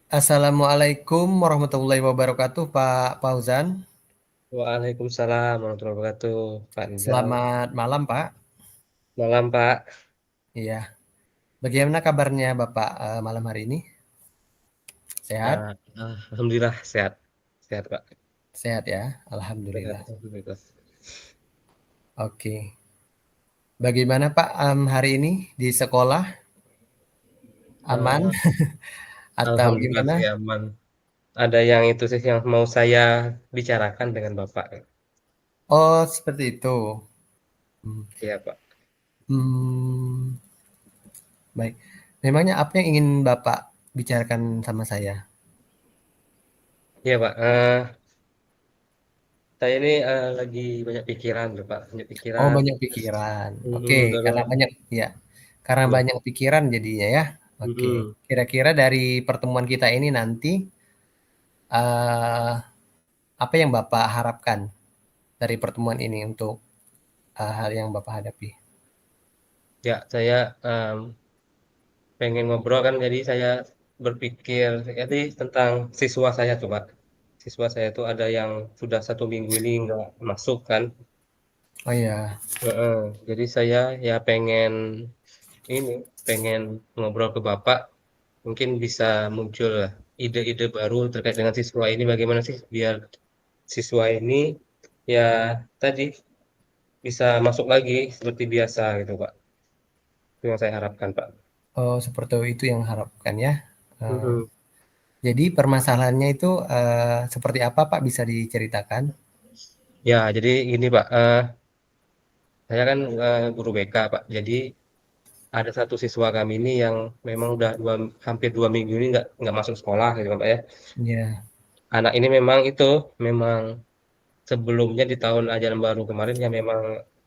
Assalamualaikum warahmatullahi wabarakatuh, Pak Fauzan. Waalaikumsalam warahmatullahi wabarakatuh, Pak Rizal. Selamat malam, Pak. Malam, Pak. Iya. Bagaimana kabarnya Bapak malam hari ini? Sehat? Alhamdulillah sehat. Sehat, Pak. Sehat ya, Sehat, alhamdulillah. alhamdulillah. Oke. Bagaimana Pak hari ini di sekolah? Aman Eh, atau Alhamdulillah gimana? sih aman. Ada yang itu sih yang mau saya bicarakan dengan Bapak. Oh, seperti itu. Hmm, Iya, Pak. hmm, baik. Memangnya apa yang ingin Bapak bicarakan sama saya? Iya, Pak. Saya ini lagi banyak pikiran, loh, Pak. Banyak Oh, pikiran. banyak pikiran. Oke, karena Terus, banyak ya. Karena iya. banyak pikiran jadinya ya. Oke. Kira-kira dari pertemuan kita ini nanti eh apa yang Bapak harapkan dari pertemuan ini untuk hal yang Bapak hadapi? Ya, saya pengen ngobrol kan, jadi saya berpikir jadi tentang siswa saya tuh, Pak. Siswa saya tuh ada yang sudah 1 minggu ini nggak masuk kan. Oh ya. Heeh. Jadi saya ya pengen ini, pengen ngobrol ke Bapak, mungkin bisa muncul lah ide-ide baru terkait dengan siswa ini, bagaimana sih biar siswa ini ya tadi bisa masuk lagi seperti biasa gitu, Pak. Itu yang saya harapkan, Pak. Oh, seperti itu yang harapkan ya. Eh, Mhm. jadi permasalahannya itu seperti apa Pak bisa diceritakan? Ya, jadi gini, Pak. Saya kan guru BK, Pak. Jadi ada satu siswa kami ini yang memang udah hampir 2 minggu ini nggak masuk sekolah gitu kan, Pak ya. Ya. Anak ini memang memang sebelumnya di tahun ajaran baru kemarin ya memang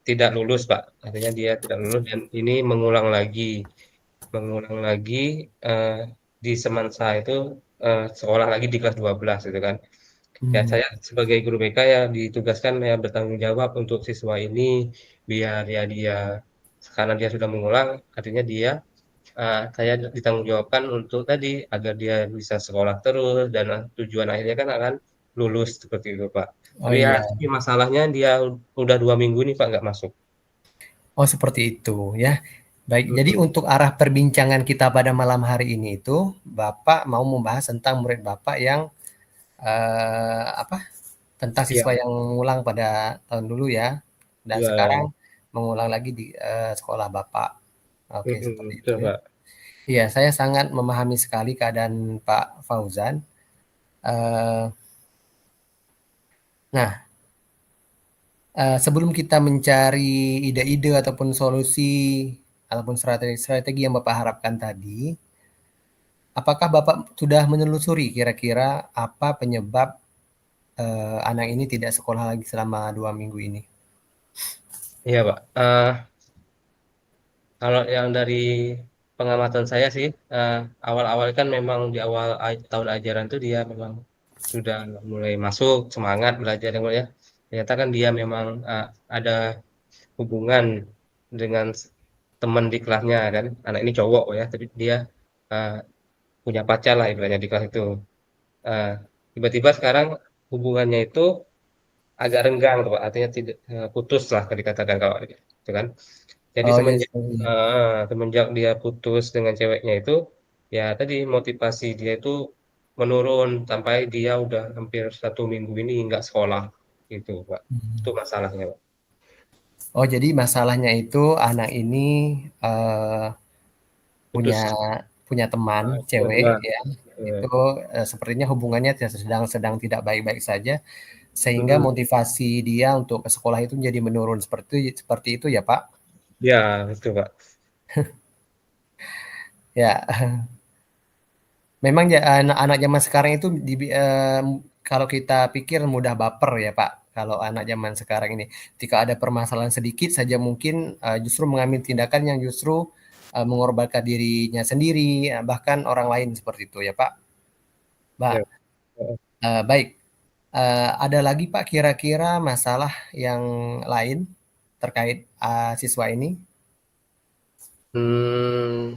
tidak lulus, Pak. Artinya dia tidak lulus dan ini mengulang lagi eh, di Semansa itu sekolah lagi di kelas 12 gitu kan. Ya Hmm. saya sebagai guru BK ya ditugaskan ya bertanggung jawab untuk siswa ini biar ya dia karena dia sudah mengulang, artinya saya ditanggungjawabkan untuk tadi agar dia bisa sekolah terus dan tujuan akhirnya kan akan lulus seperti itu, Pak. Oh Tapi ya iya. tapi masalahnya dia udah 2 minggu nih, Pak, nggak masuk. Oh, seperti itu ya. Baik, jadi Mhm. untuk arah perbincangan kita pada malam hari ini itu, Bapak mau membahas tentang murid Bapak yang apa, tentang Iya, siswa yang mengulang pada tahun dulu ya, dan iya, sekarang mengulang lagi di sekolah Bapak. Oke, seperti itu betul, ya. Pak. Iya, saya sangat memahami sekali keadaan Pak Fauzan. Eee, nah, sebelum kita mencari ide-ide ataupun solusi ataupun strategi-strategi yang Bapak harapkan tadi, apakah Bapak sudah menelusuri kira-kira apa penyebab, anak ini tidak sekolah lagi selama 2 minggu ini? Iya, Pak. Kalau yang dari pengamatan saya sih, awal-awal kan memang di awal tahun ajaran tuh dia memang sudah mulai masuk, semangat belajar yang mulia. Ternyata kan dia memang ada hubungan dengan teman di kelasnya kan. Anak ini cowok ya, tapi dia uh, punya pacar lah ibaratnya di kelas itu. Uh, Tiba-tiba sekarang hubungannya itu agak renggang tuh, Pak. Artinya tidak putus lah dikatakan kalau gitu kan. Jadi Oh, ya, semenjak semenjak dia putus dengan ceweknya itu, ya tadi motivasi dia itu menurun sampai dia udah hampir 1 minggu ini nggak sekolah gitu, Pak. Itu masalahnya, Pak. oh, jadi masalahnya itu anak ini, eee, punya Putus punya teman punya cewek teman. ya, Eh, itu, sepertinya hubungannya sedang tidak baik-baik saja, sehingga mm-mm. motivasi dia untuk ke sekolah itu menjadi menurun, seperti itu ya, Pak? Ya, itu, Pak. Ya, memang ya anak-anak zaman sekarang itu kalau kita pikir mudah baper ya, Pak, kalau anak zaman sekarang ini. Ketika ada permasalahan sedikit saja mungkin, justru mengambil tindakan yang justru, mengorbankan dirinya sendiri, bahkan orang lain seperti itu ya, Pak. Ya. Baik, ada lagi Pak kira-kira masalah yang lain terkait, siswa ini? Hmm,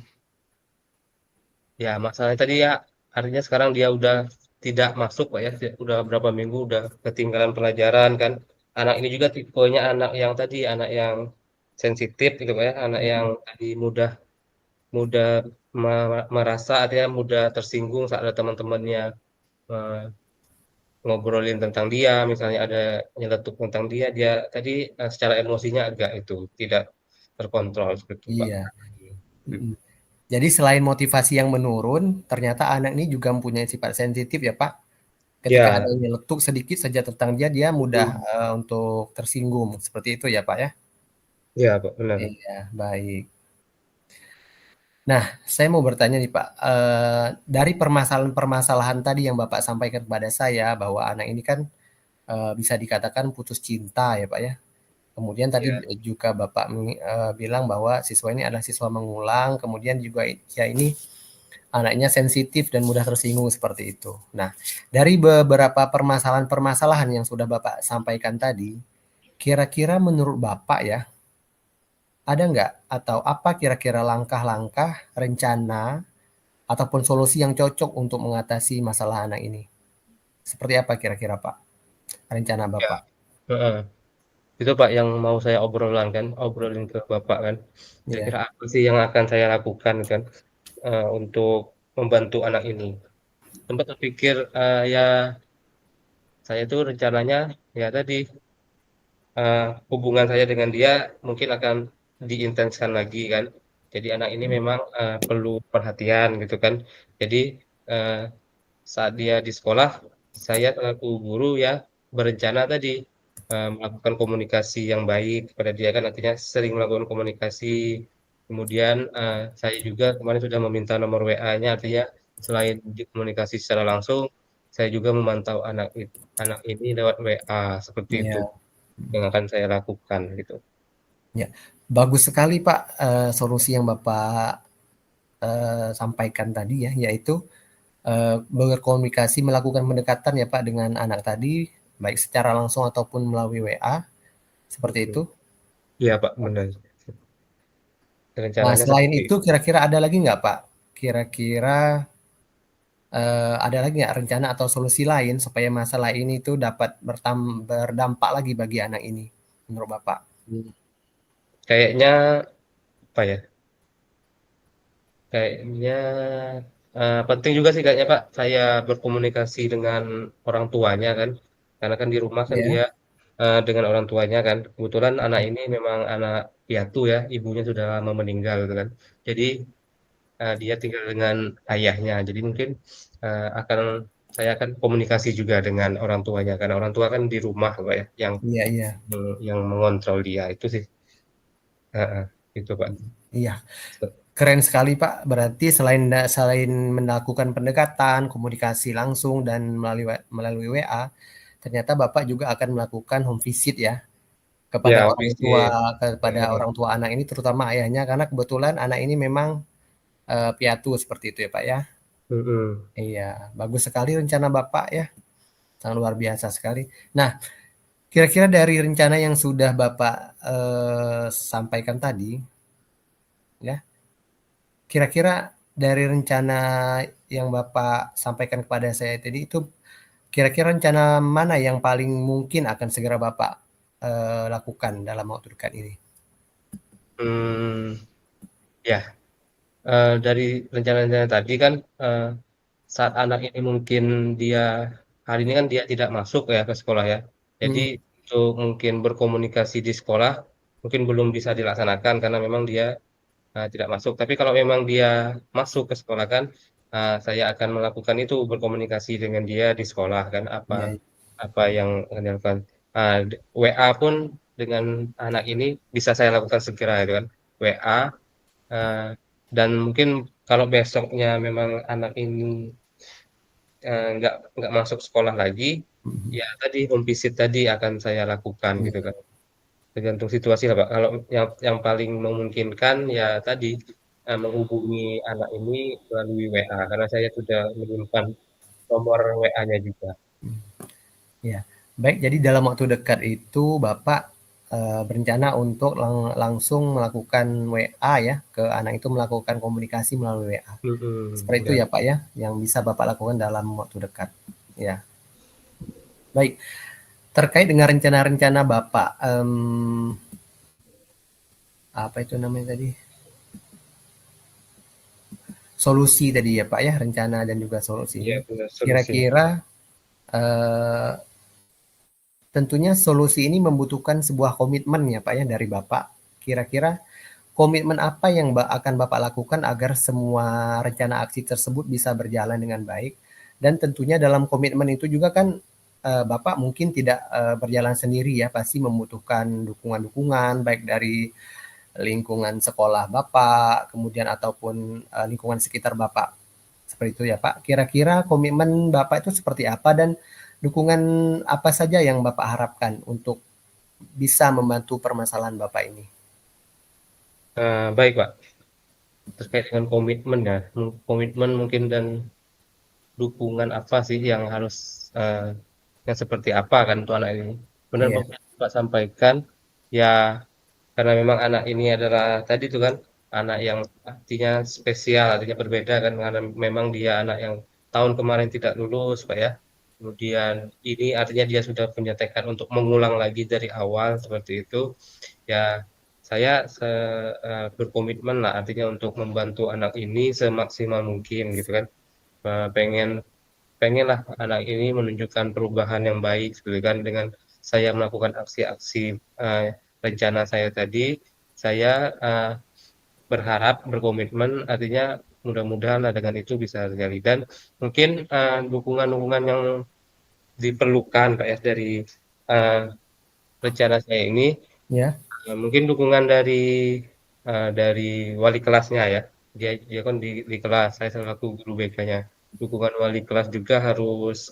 ya masalahnya tadi ya artinya sekarang dia udah tidak masuk Pak ya, udah berapa minggu udah ketinggalan pelajaran kan. Anak ini juga tipenya anak yang tadi, anak yang sensitif gitu Pak ya, anak yang Mhm. tadi mudah mudah merasa artinya mudah tersinggung saat ada teman-temannya eh, ngobrolin tentang dia, misalnya ada nyeletuk tentang dia, dia tadi secara emosinya agak itu tidak terkontrol seperti itu Pak. Iya, mhm. Jadi selain motivasi yang menurun, ternyata anak ini juga mempunyai sifat sensitif ya, Pak. Ketika ada Ya, yang nyeletuk sedikit saja tentang dia, dia mudah, hmm, untuk tersinggung, seperti itu ya, Pak, ya? ya Pak benar. Iya, baik. Nah, saya mau bertanya nih, Pak, dari permasalahan-permasalahan tadi yang Bapak sampaikan kepada saya bahwa anak ini kan, bisa dikatakan putus cinta ya, Pak, ya. Kemudian tadi Ya, juga Bapak bilang bahwa siswa ini adalah siswa mengulang, kemudian juga ya ini anaknya sensitif dan mudah tersinggung seperti itu. Nah, dari beberapa permasalahan-permasalahan yang sudah Bapak sampaikan tadi, kira-kira menurut Bapak ya, ada nggak atau apa kira-kira langkah-langkah, rencana, ataupun solusi yang cocok untuk mengatasi masalah anak ini? Seperti apa kira-kira Pak, rencana ya. Bapak? Heeh. Itu Pak yang mau saya obrolin ke Bapak kan. Ya, Kira-kira apa sih yang akan saya lakukan kan untuk membantu anak ini. Sempat terpikir ya saya itu rencananya ya tadi eh, hubungan saya dengan dia mungkin akan diintenskan lagi kan. Jadi anak ini memang perlu perhatian gitu kan. Jadi eh, saat dia di sekolah, saya selaku guru ya berencana tadi melakukan komunikasi yang baik kepada dia kan artinya sering melakukan komunikasi. Kemudian saya juga kemarin sudah meminta nomor WA-nya artinya selain komunikasi secara langsung, saya juga memantau anak ini lewat WA seperti itu ya, yang akan saya lakukan gitu. ya. Bagus sekali Pak, solusi yang Bapak, sampaikan tadi ya, yaitu berkomunikasi, melakukan pendekatan ya Pak dengan anak tadi, baik secara langsung ataupun melalui WA, seperti Hmm. itu. Iya Pak, benar. Nah, Rencananya selain seperti itu itu. kira-kira ada lagi nggak Pak? Kira-kira ada lagi nggak rencana atau solusi lain supaya masalah ini tuh dapat berdampak lagi bagi anak ini, menurut Bapak? Hmm. Kayaknya apa ya? Kayaknya penting juga sih kayaknya Pak, saya berkomunikasi dengan orang tuanya kan, karena kan di rumah kan dia Ya, dengan orang tuanya kan. Kebetulan anak ini memang anak piatu ya, ibunya sudah lama meninggal gitu kan. Jadi dia tinggal dengan ayahnya. Jadi mungkin akan saya akan komunikasi juga dengan orang tuanya, karena orang tua kan di rumah Pak ya, iya, iya, yang mengontrol dia itu sih. Itu Pak. iya. Keren sekali Pak. Berarti selain melakukan pendekatan, komunikasi langsung dan melalui WA, ternyata Bapak juga akan melakukan home visit ya kepada Ya, orang tua, visit. kepada orang tua anak ini terutama ayahnya karena kebetulan anak ini memang piatu seperti itu ya Pak ya. Mm-mm. Iya, bagus sekali rencana Bapak ya. Sangat luar biasa sekali. Nah, kira-kira dari rencana yang sudah Bapak sampaikan tadi ya, kira-kira dari rencana yang Bapak sampaikan kepada saya tadi itu, kira-kira rencana mana yang paling mungkin akan segera Bapak, lakukan dalam waktu dekat ini? Hmm, ya, dari rencana-rencana tadi kan eh, saat anak ini mungkin dia hari ini kan dia tidak masuk ya ke sekolah ya. Jadi Mhm, untuk mungkin berkomunikasi di sekolah mungkin belum bisa dilaksanakan karena memang dia tidak masuk. Tapi kalau memang dia masuk ke sekolah kan, saya akan melakukan itu berkomunikasi dengan dia di sekolah kan apa iya, iya, apa yang akan dilakukan. WA pun dengan anak ini bisa saya lakukan segera itu kan. WA eh, dan mungkin kalau besoknya memang anak ini nggak masuk sekolah lagi, mhm, ya tadi home visit tadi akan saya lakukan gitu iya, kan. Tergantung situasi lah Pak. Kalau yang paling memungkinkan ya tadi menghubungi anak ini melalui WA karena saya sudah menyimpan nomor WA-nya juga. iya. Baik, jadi dalam waktu dekat itu Bapak, berencana untuk langsung melakukan WA ya, ke anak itu melakukan komunikasi melalui WA. Seperti itu Ya. ya Pak ya, yang bisa Bapak lakukan dalam waktu dekat. Ya, baik. Terkait dengan rencana-rencana Bapak, apa itu namanya tadi? Solusi tadi ya Pak ya, rencana dan juga Iya, solusinya. benar solusi. Kira-kira eh, tentunya solusi ini membutuhkan sebuah komitmen ya Pak ya dari Bapak. Kira-kira komitmen apa yang akan Bapak lakukan agar semua rencana aksi tersebut bisa berjalan dengan baik? Dan tentunya dalam komitmen itu juga kan Bapak mungkin tidak berjalan sendiri ya, pasti membutuhkan dukungan-dukungan baik dari lingkungan sekolah Bapak, kemudian ataupun lingkungan sekitar Bapak. Seperti itu ya Pak. Kira-kira komitmen Bapak itu seperti apa dan dukungan apa saja yang Bapak harapkan untuk bisa membantu permasalahan Bapak ini? Baik Pak, terkait dengan komitmen ya, komitmen mungkin dan dukungan apa sih yang harus, yang seperti apa kan untuk anak ini. Benar Iya, Bapak sampaikan, ya karena memang anak ini adalah tadi itu kan, anak yang artinya spesial, artinya berbeda kan, karena memang dia anak yang tahun kemarin tidak lulus Pak ya. Kemudian ini artinya dia sudah punya tekad untuk mengulang lagi dari awal seperti itu. Ya saya berkomitmen lah artinya untuk membantu anak ini semaksimal mungkin gitu kan. Pengen pengenlah anak ini menunjukkan perubahan yang baik gitu kan dengan saya melakukan aksi-aksi rencana saya tadi, saya berharap berkomitmen artinya mudah-mudahan lah dengan itu bisa terjadi dan mungkin dukungan-dukungan yang diperlukan Pak ya dari uh, rencana saya ini. ya. Mungkin dukungan dari wali kelasnya ya. Dia kan di kelas, saya selaku guru BK-nya. Dukungan wali kelas juga harus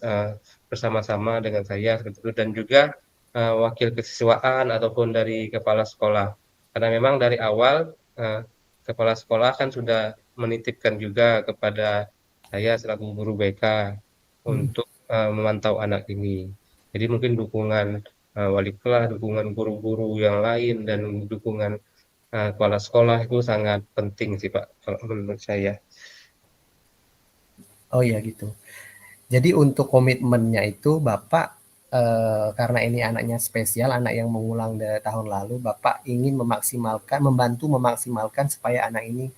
bersama-sama dengan saya seperti itu dan juga wakil kesiswaan ataupun dari kepala sekolah. Karena memang dari awal kepala sekolah kan sudah menitipkan juga kepada saya selaku guru BK Hmm. untuk memantau anak ini. Jadi mungkin dukungan wali kelas, dukungan guru-guru yang lain, dan dukungan kepala sekolah itu sangat penting sih Pak, kalau menurut saya. Oh ya gitu. Jadi untuk komitmennya itu Bapak karena ini anaknya spesial, anak yang mengulang dari tahun lalu, Bapak ingin memaksimalkan, membantu memaksimalkan supaya anak ini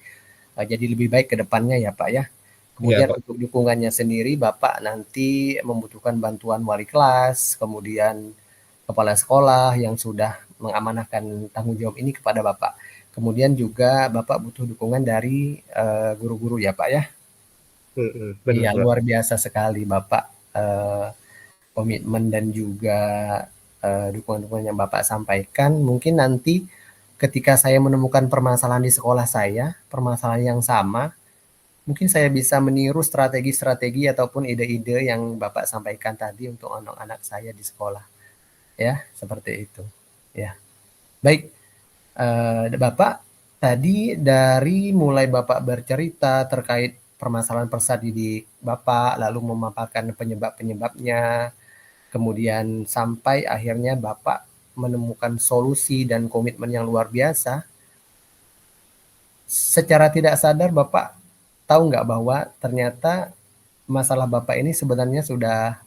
jadi lebih baik ke depannya ya Pak ya. Iya Kemudian Pak, untuk dukungannya sendiri, Bapak nanti membutuhkan bantuan wali kelas, kemudian kepala sekolah yang sudah mengamanahkan tanggung jawab ini kepada Bapak. Kemudian juga Bapak butuh dukungan dari guru-guru ya Pak ya. Iya, benar Pak. luar biasa sekali Bapak komitmen dan juga dukungan-dukungan yang Bapak sampaikan. Mungkin nanti ketika saya menemukan permasalahan di sekolah saya, permasalahan yang sama, mungkin saya bisa meniru strategi-strategi ataupun ide-ide yang Bapak sampaikan tadi untuk anak-anak saya di sekolah. Ya, seperti itu. Ya, baik. Bapak, tadi dari mulai Bapak bercerita terkait permasalahan peserta didik Bapak, lalu memaparkan penyebab-penyebabnya, kemudian sampai akhirnya Bapak menemukan solusi dan komitmen yang luar biasa. Secara tidak sadar Bapak tahu nggak bahwa ternyata masalah Bapak ini sebenarnya sudah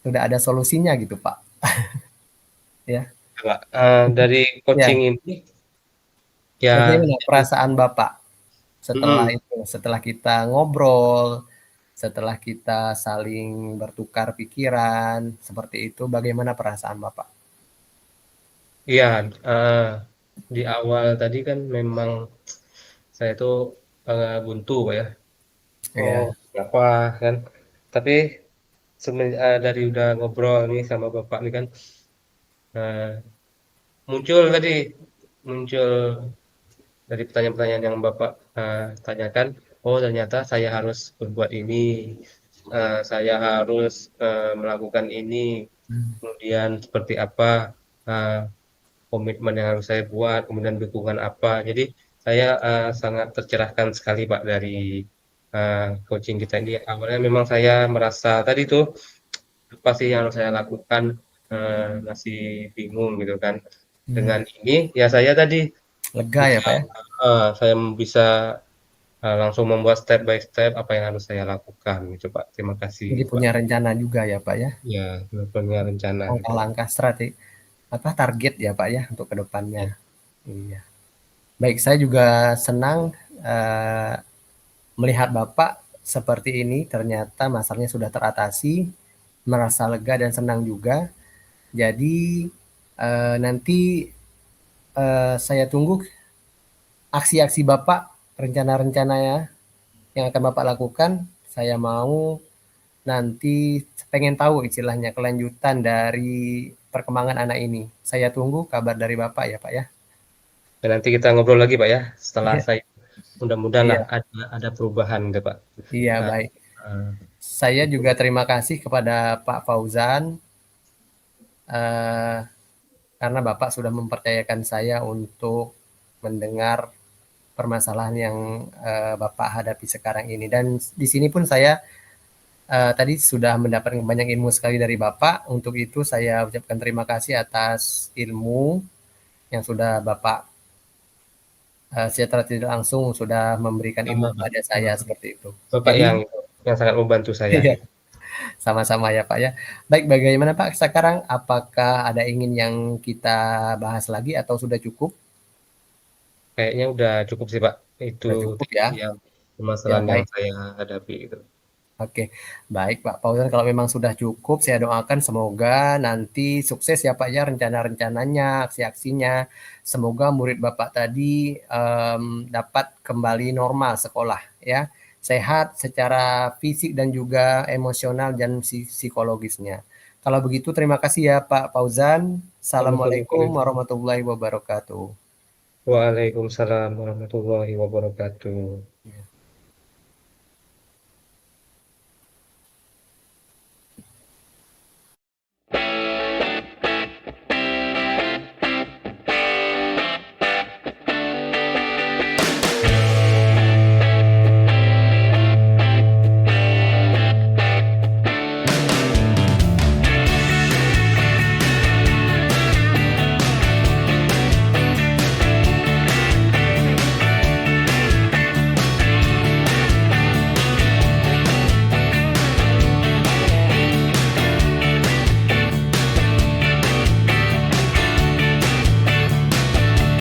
ada solusinya gitu Pak. Ya, Pak, dari ya. coaching ini ya, Bagaimana perasaan Bapak setelah mm, itu, setelah kita ngobrol, setelah kita saling bertukar pikiran, seperti itu, bagaimana perasaan Bapak? iya, eh, di awal tadi kan memang saya tuh buntu Pak ya. Oh, Ya, kenapa kan? Tapi dari udah ngobrol nih sama Bapak nih kan, eh, muncul tadi muncul dari pertanyaan-pertanyaan yang Bapak tanyakan, oh ternyata saya harus berbuat ini, saya harus melakukan ini, kemudian seperti apa uh, komitmen yang harus saya buat, kemudian dukungan apa. Jadi saya sangat tercerahkan sekali Pak dari coaching kita ini. Awalnya memang saya merasa tadi tuh apa sih yang harus saya lakukan, masih bingung gitu kan. Dengan ini, ya saya tadi Lega ya bisa, Pak ya? saya bisa langsung membuat step by step apa yang harus saya lakukan gitu Pak. Terima kasih Jadi Pak. punya rencana juga ya Pak ya? Ya, punya rencana gitu. Langkah-langkah target ya Pak ya untuk kedepannya. Ya, Iya. Baik, saya juga senang uh, melihat Bapak seperti ini. Ternyata masalahnya sudah teratasi, merasa lega dan senang juga. Jadi nanti saya tunggu aksi-aksi Bapak, rencana-rencananya yang akan Bapak lakukan. Saya mau nanti pengen tahu istilahnya kelanjutan dari perkembangan anak ini. Saya tunggu kabar dari Bapak ya Pak ya. dan nanti kita ngobrol lagi Pak ya, setelah Iya, saya mudah-mudahan lah iya, ada perubahan gitu Pak. iya Nah, baik. eh, Saya juga terima kasih kepada Pak Fauzan eh, karena Bapak sudah mempercayakan saya untuk mendengar permasalahan yang Bapak hadapi sekarang ini. Dan di sini pun saya tadi sudah mendapatkan banyak ilmu sekali dari Bapak. Untuk itu saya ucapkan terima kasih atas ilmu yang sudah Bapak secara tidak langsung sudah memberikan ilmu sama Pak, kepada saya sama-sama. seperti itu. Bapak Jadi yang sangat membantu saya iya, gitu. sama-sama ya Pak ya. Baik, bagaimana Pak sekarang? Apakah ada ingin yang kita bahas lagi atau sudah cukup? Kayaknya udah cukup sih Pak. Itu Sudah cukup tadi ya. yang Ya permasalahan yang baik. saya hadapi gitu. Oke, baik Pak Fauzan. Kalau memang sudah cukup, saya doakan semoga nanti sukses ya Pak ya rencana-rencananya, aksi-aksinya. Semoga murid Bapak tadi dapat kembali normal sekolah ya, sehat secara fisik dan juga emosional dan psikologisnya. Kalau begitu terima kasih ya Pak Fauzan. Sama-sama Pak Assalamualaikum Ridwan. warahmatullahi wabarakatuh. Waalaikumsalam warahmatullahi wabarakatuh.